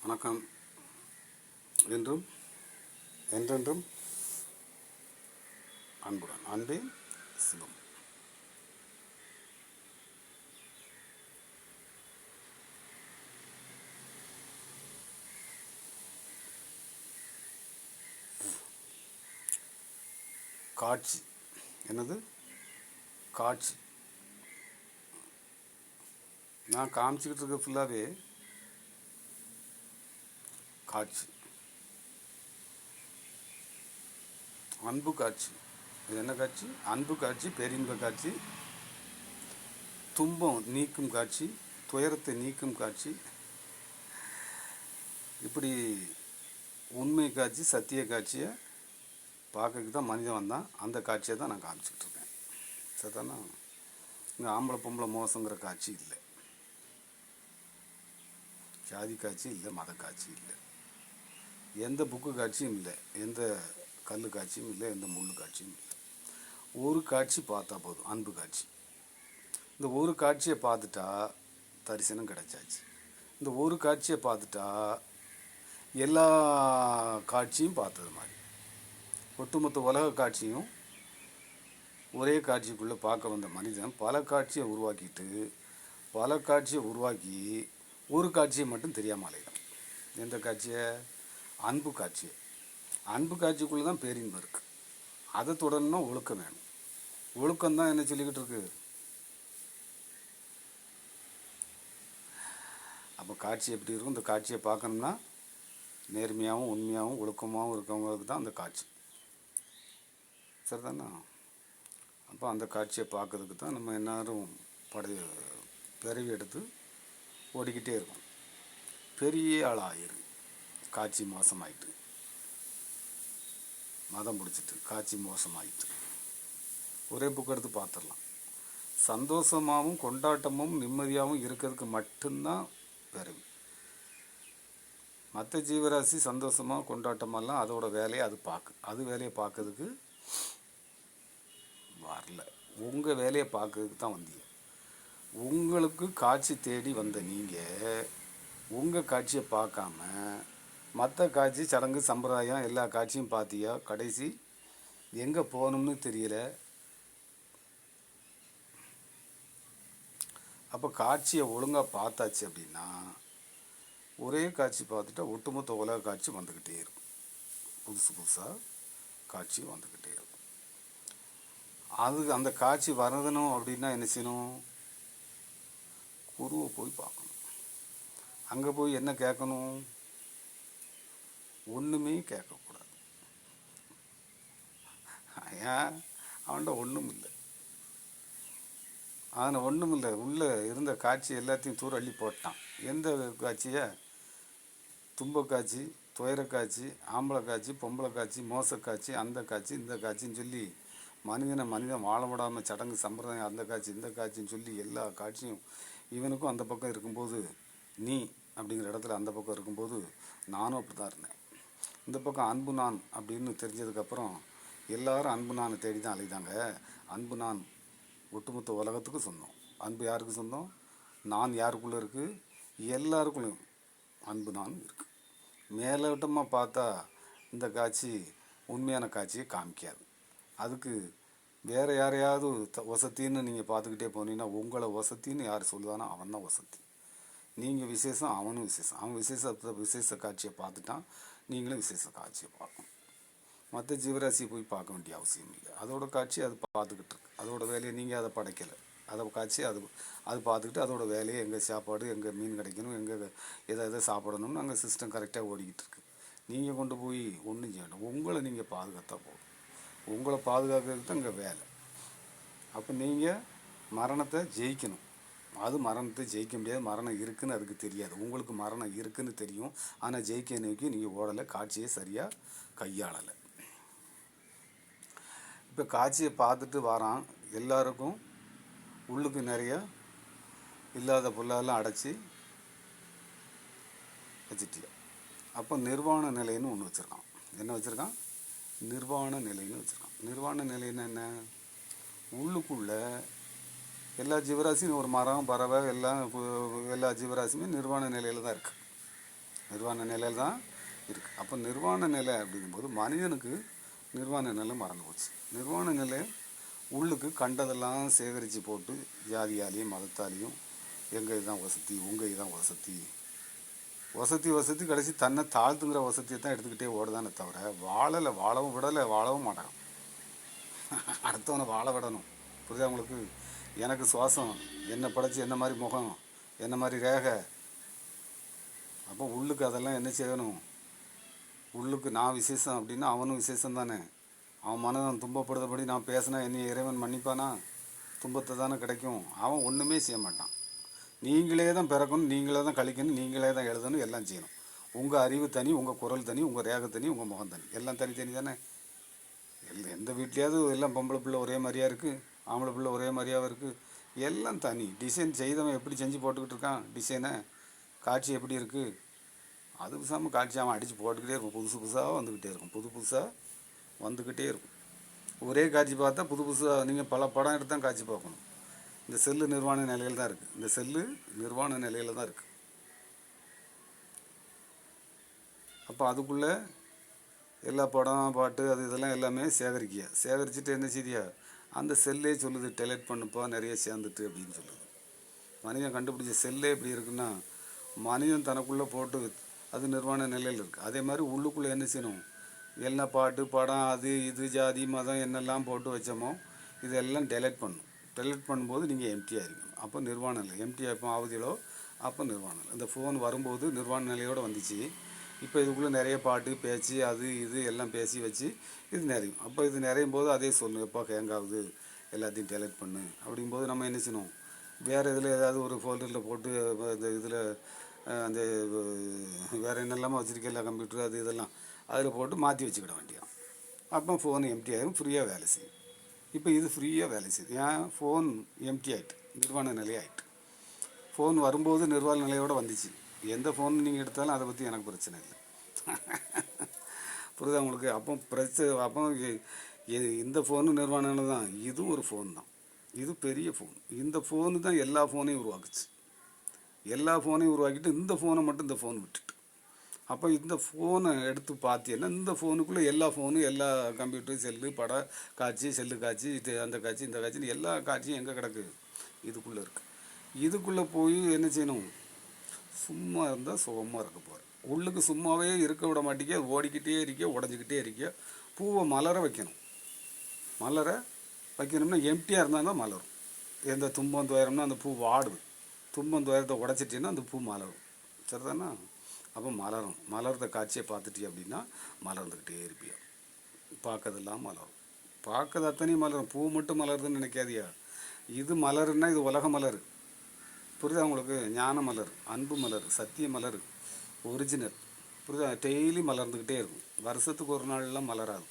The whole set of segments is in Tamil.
வணக்கம். என்றும் என்றென்றும் அன்புடன் அன்பே சிவம். காட்சி என்னது? காட்சி நான் காமிச்சிக்கிட்டு இருக்க ஃபுல்லாகவே காட்சி, அன்பு காட்சி. இது என்ன காட்சி? அன்பு காட்சி, பேரின்ப காட்சி, துன்பம் நீக்கும் காட்சி, துயரத்தை நீக்கும் காட்சி, இப்படி உண்மை காட்சி, சத்திய காட்சியை பார்க்கறதுக்கு தான் மனிதன் வந்தான். அந்த காட்சியை தான் நான் காமிச்சிக்கிட்டு இருக்கேன். சரிதானா? இங்கே ஆம்பளை பொம்பளை மோசங்கிற காட்சி இல்லை, ஜாதி காட்சி இல்லை, மத காட்சி இல்லை, எந்த புக்கு காட்சியும் இல்லை, எந்த கல் காட்சியும் இல்லை, எந்த முள் காட்சியும் இல்லை. ஒரு காட்சி பார்த்தா போதும், அன்பு காட்சி. இந்த ஒரு காட்சியை பார்த்துட்டா தரிசனம் கிடைச்சாச்சு. இந்த ஒரு காட்சியை பார்த்துட்டா எல்லா காட்சியும் பார்த்தது மாதிரி. ஒட்டுமொத்த உலக காட்சியும் ஒரே காட்சிக்குள்ளே பார்க்க வந்த மனிதன் பல காட்சியை உருவாக்கி ஒரு காட்சியை மட்டும் தெரியாமல் அலையிடும். எந்த காட்சியை? அன்பு காட்சியை. அன்பு காட்சிக்குள்ளே தான் பேரின்பம் இருக்குது. அதை தொடரணும்னா ஒழுக்கம் வேணும். ஒழுக்கம்தான் என்ன சொல்லிக்கிட்டு இருக்கு? அப்போ காட்சி எப்படி இருக்கும்? இந்த காட்சியை பார்க்கணும்னா நேர்மையாகவும் உண்மையாகவும் ஒழுக்கமாகவும் இருக்கவங்களுக்கு தான் அந்த காட்சி. சரிதானே? அப்போ அந்த காட்சியை பார்க்கறதுக்கு தான் நம்ம எல்லோரும் பிறவி எடுத்து ஓடிக்கிட்டே இருக்கோம். பெரிய ஆளாயிரு, காட்சி மோசமாயிட்டு, மதம் பிடிச்சிட்டு காட்சி மோசமாயிட்டு. ஒரே புக் எடுத்து பார்த்துடலாம். சந்தோஷமாகவும் கொண்டாட்டமும் நிம்மதியாகவும் இருக்கிறதுக்கு மட்டும்தான் பிறவி. மற்ற ஜீவராசி சந்தோஷமாக கொண்டாட்டமெல்லாம் அதோட வேலையை அது வேலையை பார்க்கறதுக்கு வரல. உங்கள் வேலையை பார்க்கறதுக்கு தான் வந்தீங்க. உங்களுக்கு காட்சி தேடி வந்த நீங்கள் உங்கள் காட்சியை பார்க்காம மற்ற காட்சி, சடங்கு, சம்பிரதாயம் எல்லா காட்சியும் பார்த்தியா, கடைசி எங்கே போகணும்னு தெரியல. அப்போ காட்சியை ஒழுங்காக பார்த்தாச்சு அப்படின்னா ஒரே காட்சி பார்த்துட்டா ஒட்டுமொத்த உலக காட்சி வந்துக்கிட்டே இருக்கும். புதுசாக காட்சி வந்துக்கிட்டே இருக்கும். அந்த காட்சி வரதணும் அப்படின்னா என்ன செய்யணும்? குருவை போய் பார்க்கணும். அங்கே போய் என்ன கேட்கணும்? ஒன்றுமே கேட்கக்கூடாது. ஏன்? அவன்கிட்ட ஒன்றும் இல்லை. அதில் ஒன்றும் இல்லை. உள்ளே இருந்த காட்சி எல்லாத்தையும் தூர அள்ளி போட்டான். எந்த காட்சியை? துன்ப காட்சி, துயர காட்சி, ஆம்பளை காட்சி, பொம்பளை காட்சி, மோச காட்சி, அந்த காட்சி, இந்த காட்சின்னு சொல்லி மனிதன் வாழ விடாமல் சடங்கு சம்பிரதாயம், அந்த காட்சி இந்த காட்சின்னு சொல்லி எல்லா காட்சியும் இவனுக்கும் அந்த பக்கம் இருக்கும்போது, நீ அப்படிங்கிற இடத்துல அந்த பக்கம் இருக்கும்போது நானும் அப்படி தான் இருந்தேன். இந்த பக்கம் அன்பு நான் அப்படின்னு தெரிஞ்சதுக்கப்புறம் எல்லாரும் அன்பு நான் தேடி தான் அலைதாங்க. அன்பு நான் ஒட்டுமொத்த உலகத்துக்கும் சொந்தம். அன்பு யாருக்கு சொந்தம்? நான் யாருக்குள்ளே இருக்குது? எல்லாருக்குள்ளேயும் அன்பு நான் இருக்குது. மேலோட்டமாக பார்த்தா இந்த காட்சி உண்மையான காட்சியை காமிக்காது. அதுக்கு வேறு யாரையாவது வசத்தின்னு நீங்கள் பார்த்துக்கிட்டே போனீங்கன்னா உங்களை வசத்தின்னு யார் சொல்லுதானோ அவன் தான் வசதி. நீங்கள் விசேஷம், அவனும் விசேஷம். அவன் விசேஷ காட்சியை பார்த்துட்டான், நீங்களும் விசேஷ காட்சியை பார்க்கணும். மற்ற ஜீவராசியை போய் பார்க்க வேண்டிய அவசியம் இல்லை. அதோட காட்சி அது பார்த்துக்கிட்டு இருக்கு. அதோட வேலையை நீங்கள் அதை படைக்கலை. அதை காட்சி அது பார்த்துக்கிட்டு அதோட வேலையை எங்கே சாப்பாடு, எங்கே மீன் கிடைக்கணும், எங்கே எதை சாப்பிடணும்னு அங்கே சிஸ்டம் கரெக்டாக ஓடிக்கிட்டு இருக்கு. நீங்கள் கொண்டு போய் ஒன்றும் செய்யணும். உங்களை நீங்கள் பாதுகாத்தா போதும். உங்களை பாதுகாக்கிறதுக்கு தான் இங்கே வேலை. அப்போ நீங்கள் மரணத்தை ஜெயிக்கணும். அது மரணத்தை ஜெயிக்க முடியாது. மரணம் இருக்குதுன்னு அதுக்கு தெரியாது. உங்களுக்கு மரணம் இருக்குதுன்னு தெரியும். ஆனால் ஜெயிக்க நோக்கி நீங்கள் ஓடலை. காட்சியை சரியாக கையாளலை. இப்போ காட்சியை பார்த்துட்டு வரான். எல்லாருக்கும் உள்ளுக்கு நிறைய இல்லாத பொருளெல்லாம் அடைச்சி வச்சுட்டியா. அப்போ நிர்வாண நிலைன்னு ஒன்று வச்சுருக்கான். என்ன வச்சுருக்கான்? நிர்வாண நிலைன்னு வச்சுருக்கான். நிர்வாண நிலைன்னு என்ன? உள்ளுக்குள்ளே எல்லா ஜீவராசியும் ஒரு மரம், பறவை எல்லா ஜீவராசியுமே நிர்வாண நிலையில் தான் இருக்குது. நிர்வாண நிலையில் தான் இருக்குது. அப்போ நிர்வாண நிலை அப்படிங்கும்போது மனிதனுக்கு நிர்வாண நிலை மறந்து போச்சு. நிர்வாண நிலை உள்ளுக்கு கண்டதெல்லாம் சேகரித்து போட்டு ஜாதியாலேயும் மதத்தாலேயும் எங்கள் இதுதான் வசதி, உங்கள் இதுதான் வசதி, வசதி கடைசி தன்னை தாழ்த்துங்கிற வசதியை தான் எடுத்துக்கிட்டே ஓடுதானே தவிர வாழவும் விடலை, வாழவும் மாட்டான். அடுத்தவனை வாழ விடணும். புரியுதா உங்களுக்கு? எனக்கு சுவாசம், என்னை படைச்சி என்ன மாதிரி முகம், என்ன மாதிரி ரேகை. அப்போ உள்ளுக்கு அதெல்லாம் என்ன செய்யணும்? உள்ளுக்கு நான் விசேஷம் அப்படின்னா அவனும் விசேஷம் தானே. அவன் மனம் துன்பப்படுறபடி நான் பேசினா என்னை இறைவன் மன்னிப்பானா? துன்பத்தை தானே கிடைக்கும். அவன் ஒன்றுமே செய்ய மாட்டான். நீங்களே தான் பிறக்கணும், நீங்களே தான் கழிக்கணும், நீங்களே தான் எழுதணும், எல்லாம் செய்யணும். உங்கள் அறிவு தனி, உங்கள் குரல் தனி, உங்கள் ரேகை தனி, உங்கள் முகம் தனி, எல்லாம் தனித்தனி தானே. எந்த வீட்லேயாவது எல்லாம் பொம்பளை பிள்ளை ஒரே மாதிரியாக இருக்குது, ஆம்பளை பிள்ளை ஒரே மாதிரியாக இருக்குது, எல்லாம் தனி. டிசைன் செய்தவன் எப்படி செஞ்சு போட்டுக்கிட்டு இருக்கான் டிசைனை, காட்சி எப்படி இருக்குது, அது பேசாமல் காட்சி அவன் அடித்து போட்டுக்கிட்டே இருக்கும். புதுசாக வந்துக்கிட்டே இருக்கும், புதுசாக வந்துக்கிட்டே இருக்கும். ஒரே காட்சி பார்த்தா புதுசாக நீங்கள் பல படம் எடுத்து தான் காட்சி பார்க்கணும். இந்த செல்லு நிர்வாண நிலையில் தான் இருக்குது. இந்த செல்லு நிர்வாண நிலையில் தான் இருக்குது. அப்போ அதுக்குள்ளே எல்லா படம் பாட்டு அது இதெல்லாம் எல்லாமே சேகரிச்சுட்டு என்ன செய்தியா அந்த செல்லே சொல்லுது டெலெக்ட் பண்ணுப்பா நிறைய சேர்ந்துட்டு அப்படின்னு சொல்லுது. மனிதன் கண்டுபிடிச்ச செல்லே எப்படி இருக்குன்னா மனிதன் தனக்குள்ளே போட்டு அது நிர்வாண நிலையில் இருக்குது. அதே மாதிரி உள்ளுக்குள்ளே என்ன செய்யணும்? எல்லா பாட்டு படம் அது இது ஜாதி மதம் என்னெல்லாம் போட்டு வச்சோமோ இதெல்லாம் டெலெக்ட் பண்ணணும். டெலெக்ட் பண்ணும்போது நீங்கள் எம்டியாக இருக்கணும். அப்போ நிர்வாண நிலை எம்டியாக இப்போ ஆகுதிலோ அப்போ நிர்வாண நிலை. இந்த ஃபோன் வரும்போது நிர்வாண நிலையோடு வந்துச்சு. இப்போ இதுக்குள்ளே நிறைய பாட்டு பேச்சு அது இது எல்லாம் பேசி வச்சு இது நிறையும். அப்போ இது நிறையும் போது அதே சொல்லணும், எப்போ ஹேங் ஆகுது, எல்லாத்தையும் டெலெக்ட் பண்ணு அப்படிங்கும்போது நம்ம என்ன செய்யணும்? வேறு இதில் ஏதாவது ஒரு ஃபோல்டரில் போட்டு இந்த இதில் அந்த வேறு என்னெல்லாமோ வச்சுருக்கல கம்ப்யூட்டர் அது இதெல்லாம் அதில் போட்டு மாற்றி வச்சுக்கிட வேண்டியதான். அப்போ ஃபோன் எம்டி ஆகிடும், ஃப்ரீயாக வேலை செய்யும். இப்போ இது ஃப்ரீயாக வேலை செய்யுது. ஏன்? ஃபோன் எம்டி ஆகிட்டு நிர்வாண நிலை ஆகிட்டு. ஃபோன் வரும்போது நிர்வாண நிலையோடு வந்துச்சு. எந்த ஃபோன் நீங்கள் எடுத்தாலும் அதை பற்றி எனக்கு பிரச்சனை இல்லை. புரியுதா உங்களுக்கு? அப்போ இந்த ஃபோனு நிர்வாண நிலை தான், இதுவும் ஒரு ஃபோன் தான். இது பெரிய ஃபோன். இந்த ஃபோனு தான் எல்லா ஃபோனையும் உருவாக்குச்சு. எல்லா ஃபோனையும் உருவாக்கிட்டு இந்த ஃபோனை மட்டும் இந்த ஃபோன் விட்டுட்டு அப்போ இந்த ஃபோனை எடுத்து பார்த்தீங்கன்னா இந்த ஃபோனுக்குள்ளே எல்லா ஃபோனும் எல்லா கம்ப்யூட்டர் செல்லு பட காட்சி செல்லு காட்சி இது அந்த காட்சி இந்த காட்சின்னு எல்லா காட்சியும் எங்கே கிடக்கு? இதுக்குள்ளே இருக்குது. இதுக்குள்ளே போய் என்ன செய்யணும்? சும்மா இருந்தால் சுகமாக இருக்க போகிற. உள்ளுக்கு சும்மாவே இருக்க விட மாட்டேங்க, ஓடிக்கிட்டே இருக்க, உடஞ்சிக்கிட்டே இருக்க. பூவை மலர வைக்கணும். மலர வைக்கணும்னா எம்டியாக இருந்தால் தான் மலரும். எந்த துன்பம் துயரம்னா அந்த பூ வாடுது. துன்பம் துயரத்தை உடச்சிட்டின்னா அந்த பூ மலரும். சரிதானா? அப்போ மலரும். மலர்ந்த காட்சியை பார்த்துட்டி அப்படின்னா மலர்ந்துக்கிட்டே இருப்பியா. பார்க்கறதெல்லாம் மலரும். பார்க்கறது அத்தனையும் மலரும். பூ மட்டும் மலருதுன்னு நினைக்காதியா. இது மலருன்னா இது உலக மலர். புரியுதா உங்களுக்கு? ஞான மலர், அன்பு மலர், சத்திய மலர், ஒரிஜினல். புரியுதா? டெய்லி மலர்ந்துக்கிட்டே இருக்கும். வருஷத்துக்கு ஒரு நாள்லாம் மலராது.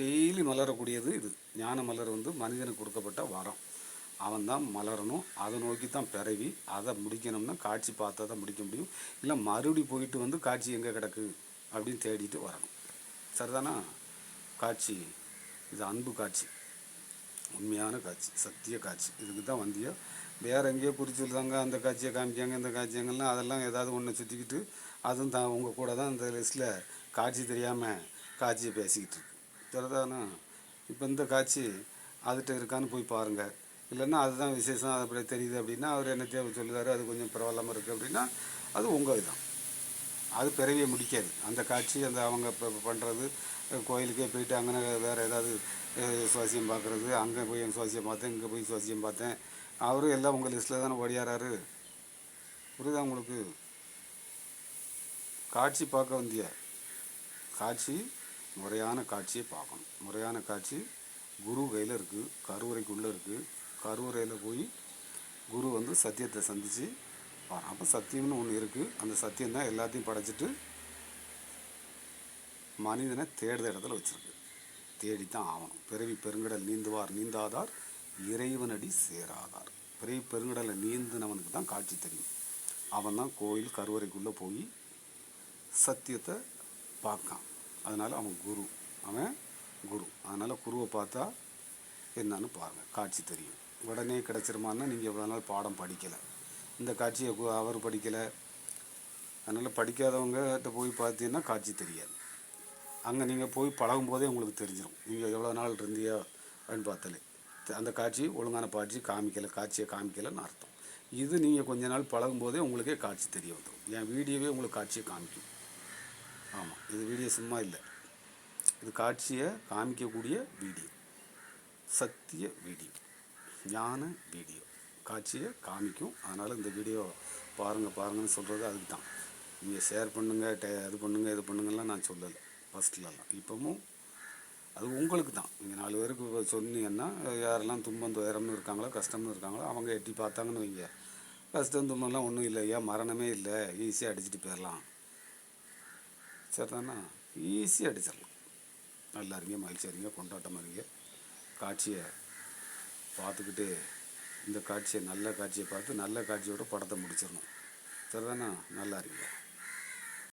டெய்லி மலரக்கூடியது இது. ஞான மலர் மனிதனுக்கு கொடுக்கப்பட்ட வரம். அவன் தான் மலரணும். அதை நோக்கி தான் பிறவி. அதை முடிக்கணும்னா காட்சி பார்த்தா தான் முடிக்க முடியும். இல்லை மறுபடி போயிட்டு காட்சி எங்கே கிடக்கு அப்படின்னு தேடிட்டு வரணும். சரிதானா? காட்சி இது அன்பு காட்சி, உண்மையான காட்சி, சத்திய காட்சி. இதுக்கு தான் வந்தியோ. வேறு எங்கேயோ குறித்து சொல்லுதாங்க, அந்த காட்சியை காமிக்காங்க இந்த காட்சியங்கள்லாம் அதெல்லாம் ஏதாவது ஒன்று சுற்றிக்கிட்டு அதுவும் தான் உங்கள் கூட தான் இந்த லிஸ்ட்டில் காட்சி தெரியாமல் காட்சியை பேசிக்கிட்டு இருக்கு. சரிதானா? இப்போ இந்த காட்சி அதுகிட்ட இருக்கான்னு போய் பாருங்கள். இல்லைன்னா அதுதான் விசேஷம், அது அப்படி தெரியுது அப்படின்னா அவர் என்ன தேவை சொல்லுவார், அது கொஞ்சம் பரவாயில்லாமல் இருக்குது அப்படின்னா அது உங்கள் இதுதான். அது பிறவியை முடிக்காது. அந்த காட்சி அந்த அவங்க இப்போ பண்ணுறது கோயிலுக்கே போயிட்டு அங்கே வேறு ஏதாவது சுவாசியம் பார்க்குறது, அங்கே போய் சுவாசியம் பார்த்தேன், இங்கே போய் சுவாசியம் பார்த்தேன், அவரும் எல்லாம் உங்கள் லிஸ்ட்டில் தானே ஓடியாராரு. புரியுதா உங்களுக்கு? காட்சி பார்க்க வந்திய காட்சி முறையான காட்சியை பார்க்கணும். முறையான காட்சி குரு கையில் இருக்குது, கருவறைக்குள்ளே இருக்குது. கருவறையில் போய் குரு சத்தியத்தை சந்தித்து வரோம். அப்போ சத்தியம்னு ஒன்று இருக்குது. அந்த சத்தியம்தான் எல்லாத்தையும் படைச்சிட்டு மனிதனை தேடுத இடத்துல வச்சுருக்கு. தேடித்தான் ஆகணும். பிறவி பெருங்கடல் நீந்துவார் நீந்தாதார் இறைவனடி சேராதார். பிறவி பெருங்கடலை நீந்தினவனுக்கு தான் காட்சி தெரியும். அவன் தான் கோயில் கருவறைக்குள்ளே போய் சத்தியத்தை பார்க்கான். அதனால் அவன் குரு. அதனால் குருவை பார்த்தா என்னன்னு பாருங்கள், காட்சி தெரியும். உடனே கிடச்சிருமான்னா நீங்கள் இவ்வளோ நாள் பாடம் படிக்கலை, இந்த காட்சியை அவர் படிக்கலை, அதனால் படிக்காதவங்ககிட்ட போய் பார்த்தீங்கன்னா காட்சி தெரியாது. அங்கே நீங்கள் போய் பழகும் போதே உங்களுக்கு தெரிஞ்சிடும். நீங்கள் எவ்வளோ நாள் இருந்தியோ அப்படின்னு பார்த்தாலே அந்த காட்சி ஒழுங்கான காட்சியை காமிக்கலைன்னு அர்த்தம். இது நீங்கள் கொஞ்ச நாள் பழகும் போதே உங்களுக்கே காட்சி தெரிய வந்துடும். என் வீடியோவே உங்களுக்கு காட்சியை காமிக்கும். ஆமாம், இது வீடியோ சும்மா இல்லை, இது காட்சியை காமிக்கக்கூடிய வீடியோ, சத்திய வீடியோ, ஞான வீடியோ, காட்சியை காமிக்கும். அதனால் இந்த வீடியோ பாருங்கன்னு சொல்கிறது அதுக்கு தான். நீங்கள் ஷேர் பண்ணுங்கள், இது பண்ணுங்கலாம் நான் சொல்லலை ஃபஸ்ட்லலாம். இப்போவும் அது உங்களுக்கு தான். நீங்கள் 4 பேருக்கு சொன்னீங்கன்னா யாரெல்லாம் துன்பம் துயரம்னு இருக்காங்களோ, கஷ்டம்னு இருக்காங்களோ அவங்க எட்டி பார்த்தாங்கன்னு வைங்க, கஷ்டம் துன்பம்லாம் ஒன்றும் இல்லையா, மரணமே இல்லை, ஈஸியாக அடிச்சுட்டு போயிடலாம், சரிதானா, ஈஸியாக அடிச்சிடலாம். நல்லா இருங்க, மகிழ்ச்சியாக இருங்க, கொண்டாட்டமாக இருங்க. காட்சியை பார்த்துக்கிட்டு இந்த காட்சியை நல்ல காட்சியை பார்த்து நல்ல காட்சியோட படத்தை முடிச்சிடணும், சரிதானா. நல்லா இருங்க.